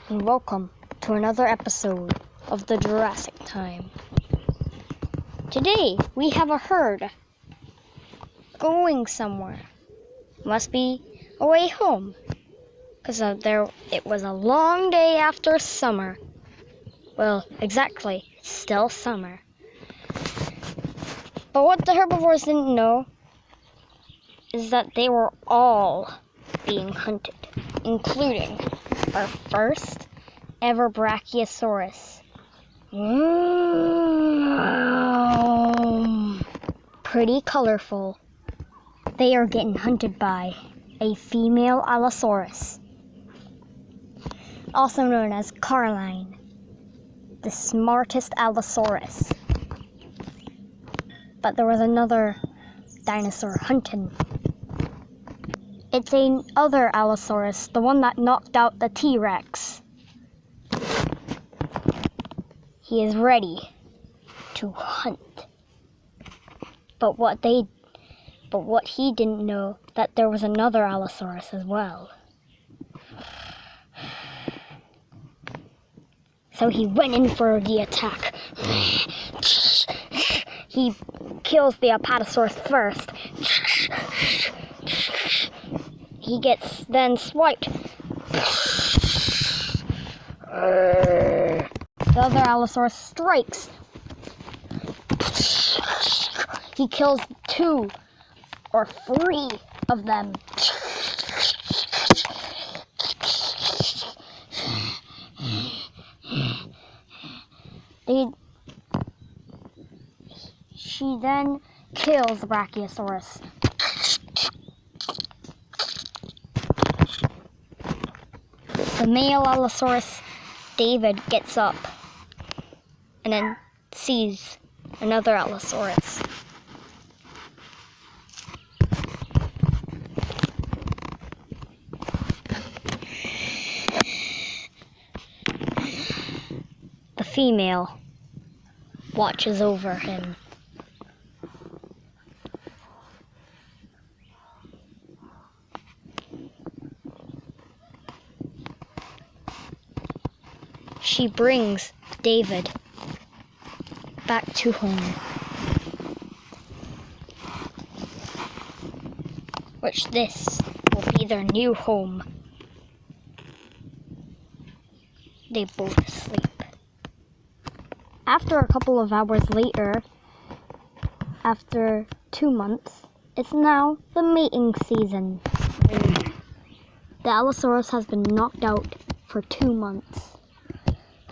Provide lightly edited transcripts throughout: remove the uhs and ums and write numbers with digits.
and welcome to another episode of the Jurassic Time. Today we have a herd going somewhere. Must be away home, because it was a long day after summer. Well, exactly, still summer. But what the herbivores didn't know is that they were all being hunted, including our first ever Brachiosaurus. Pretty colorful. They are getting hunted by a female allosaurus, also known as Caroline, the smartest allosaurus. But there was another dinosaur hunting. It's another allosaurus, the one that knocked out the T-Rex. He is ready to hunt. But what he didn't know, that there was another allosaurus as well. So he went in for the attack. He kills the Apatosaurus first. He gets then swiped. The other allosaurus strikes. He kills 2 or 3 of them. She then kills the Brachiosaurus. The male allosaurus, David, gets up and then sees another allosaurus. The female watches over him. She brings David back to home, which this will be their new home. They both sleep. After a couple of hours later, after 2 months, it's now the mating season. The allosaurus has been knocked out for 2 months.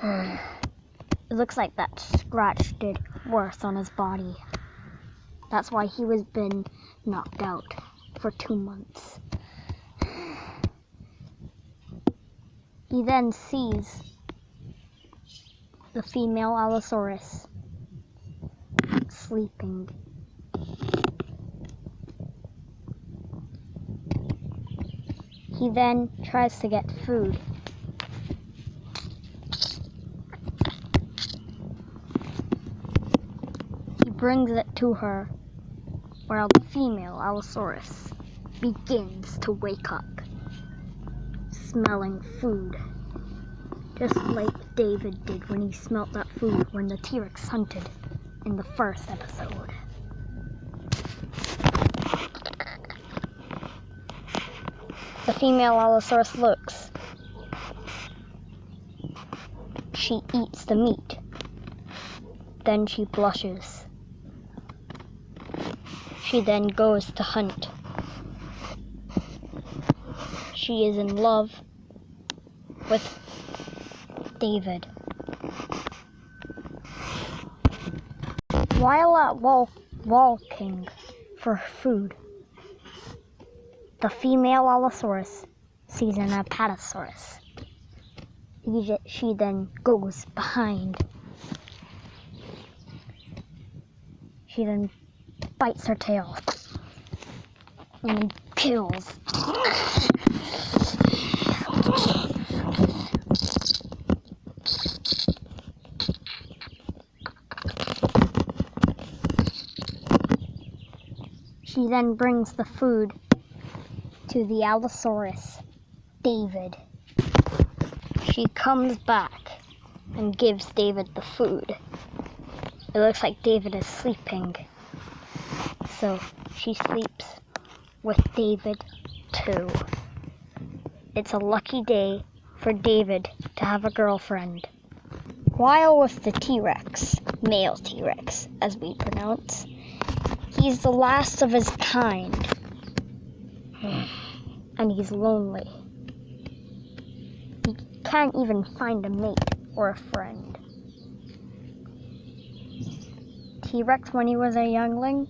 It looks like that scratch did worse on his body. That's why he was been knocked out for 2 months. He then sees the female allosaurus sleeping. He then tries to get food. He brings it to her, while the female allosaurus begins to wake up, smelling food, just like David did when he smelt that food when the T-Rex hunted in the first episode. The female allosaurus looks. She eats the meat. Then she blushes. She then goes to hunt. She is in love with David. While out walking for food, the female allosaurus sees an Apatosaurus. She then goes behind. She then bites her tail and kills. She then brings the food to the allosaurus, David. she comes back and gives David the food. It looks like David is sleeping. So she sleeps with David too. It's a lucky day for David to have a girlfriend. While with the T-Rex, male T-Rex as we pronounce, he's the last of his kind. And he's lonely. He can't even find a mate or a friend. T-Rex, when he was a youngling,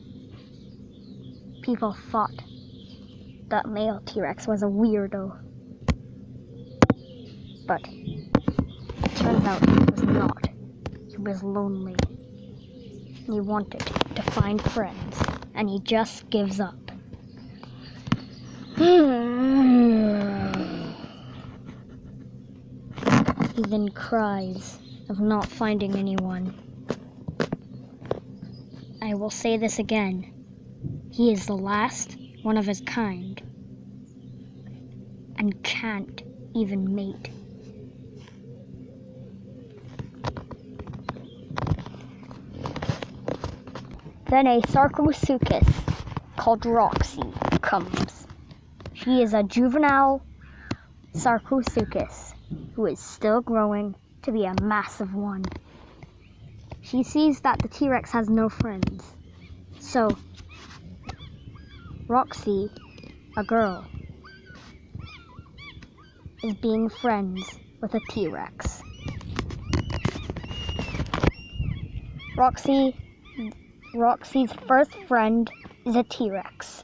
people thought that male T-Rex was a weirdo. But it turns out he was not. He was lonely. He wanted to find friends, and he just gives up. He then cries of not finding anyone. I will say this again. He is the last one of his kind and can't even mate. Then a Sarcosuchus called Roxy comes. She is a juvenile Sarcosuchus who is still growing to be a massive one. She sees that the T-Rex has no friends. So, Roxy, a girl, is being friends with a T-Rex. Roxy's first friend is a T-Rex.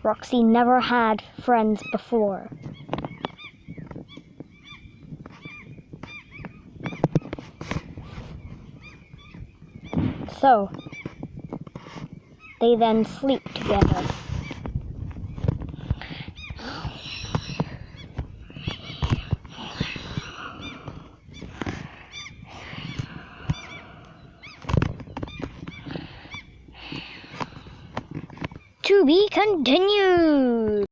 Roxy never had friends before. So, they then sleep together. To be continued.